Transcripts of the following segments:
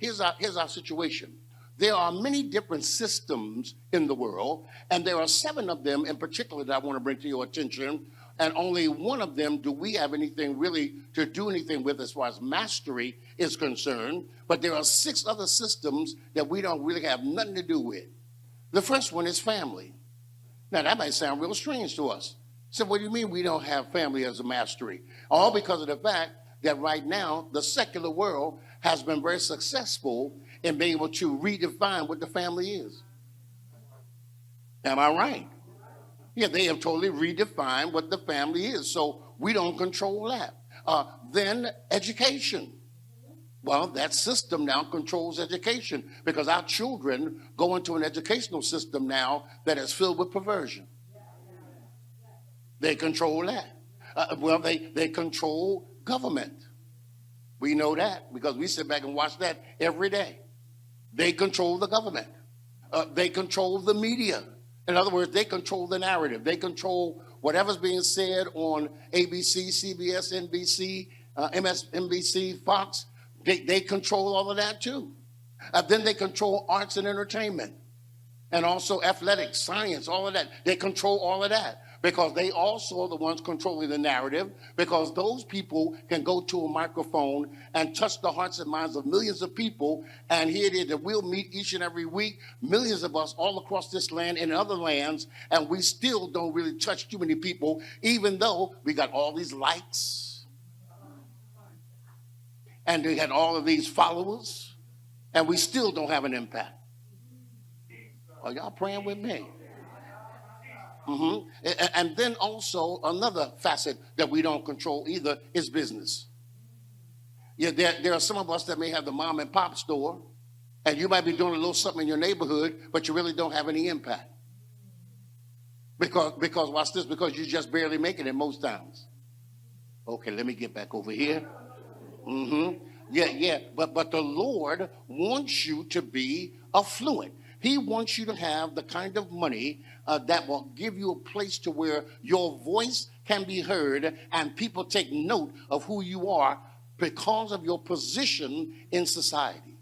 here's our situation. There are many different systems in the world, and there are 7 of them in particular that I want to bring to your attention. And only one of them do we have anything really to do anything with as far as mastery is concerned. But there are 6 other systems that we don't really have nothing to do with. The first one is family. Now, that might sound real strange to us. So what do you mean we don't have family as a mastery? All because of the fact that right now the secular world has been very successful in being able to redefine what the family is. Am I right? Yeah, they have totally redefined what the family is. So we don't control that. Then education. Well, that system now controls education because our children go into an educational system now that is filled with perversion. They control that. They control government. We know that because we sit back and watch that every day. They control the government. They control the media. In other words, they control the narrative. They control whatever's being said on ABC, CBS, NBC, MSNBC, Fox. They control all of that too. Then they control arts and entertainment and also athletics, science, all of that. They control all of that because they also are the ones controlling the narrative because those people can go to a microphone and touch the hearts and minds of millions of people. And here it is that we'll meet each and every week, millions of us all across this land and other lands, and we still don't really touch too many people, even though we got all these likes. And they had all of these followers, and we still don't have an impact. Are y'all praying with me? And then also another facet that we don't control either is business. Yeah, there are some of us that may have the mom and pop store, and you might be doing a little something in your neighborhood, but you really don't have any impact. Because watch this, because you just barely making it most times. Okay, let me get back over here. Yeah. But the Lord wants you to be affluent. He wants you to have the kind of money that will give you a place to where your voice can be heard and people take note of who you are because of your position in society.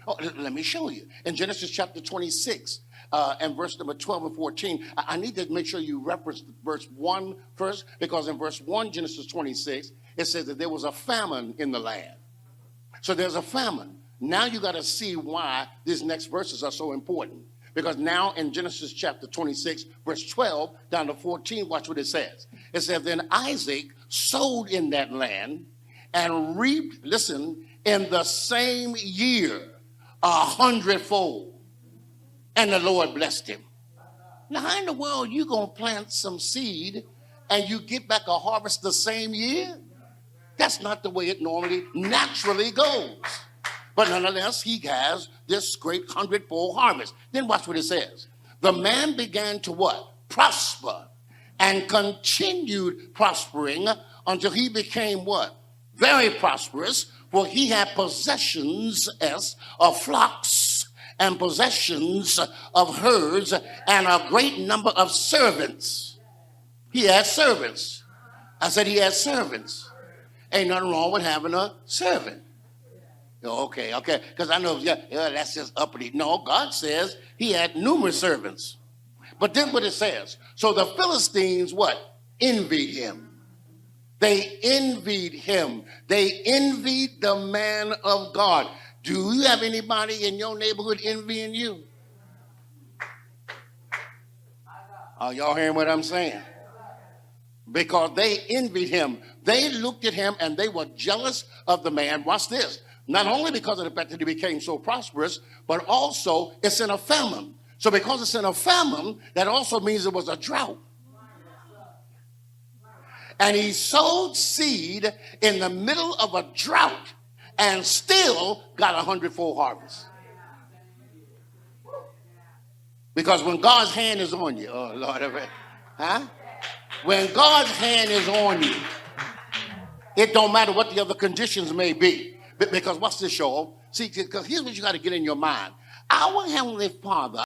Oh, let me show you. In Genesis chapter 26 and verse number 12 and 14, I need to make sure you reference verse 1 first, because in verse 1, Genesis 26, it says that there was a famine in the land. So there's a famine. Now you got to see why these next verses are so important. Because now in Genesis chapter 26, verse 12 down to 14, watch what it says. It says, then Isaac sowed in that land and reaped, listen, in the same year 100-fold. And the Lord blessed him. Now how in the world you going to plant some seed and you get back a harvest the same year? That's not the way it normally naturally goes. But nonetheless, he has this great 100-fold harvest. Then watch what it says. The man began to what? Prosper, and continued prospering until he became what? Very prosperous, for he had possessions of flocks and possessions of herds and a great number of servants. He had servants. I said he had servants. Ain't nothing wrong with having a servant. Okay, because I know, that's just uppity. No, God says he had numerous servants. But then what it says, so the Philistines, what? Envied him. They envied him. They envied the man of God. Do you have anybody in your neighborhood envying you? Are y'all hearing what I'm saying? Because they envied him. They looked at him and they were jealous of the man. Watch this. Not only because of the fact that he became so prosperous, but also it's in a famine. So because it's in a famine, that also means it was a drought. And he sowed seed in the middle of a drought and still got 100-fold harvest. Because when God's hand is on you, oh Lord, when God's hand is on you, it don't matter what the other conditions may be. Because what's this, show? See, because here's what you got to get in your mind. Our Heavenly Father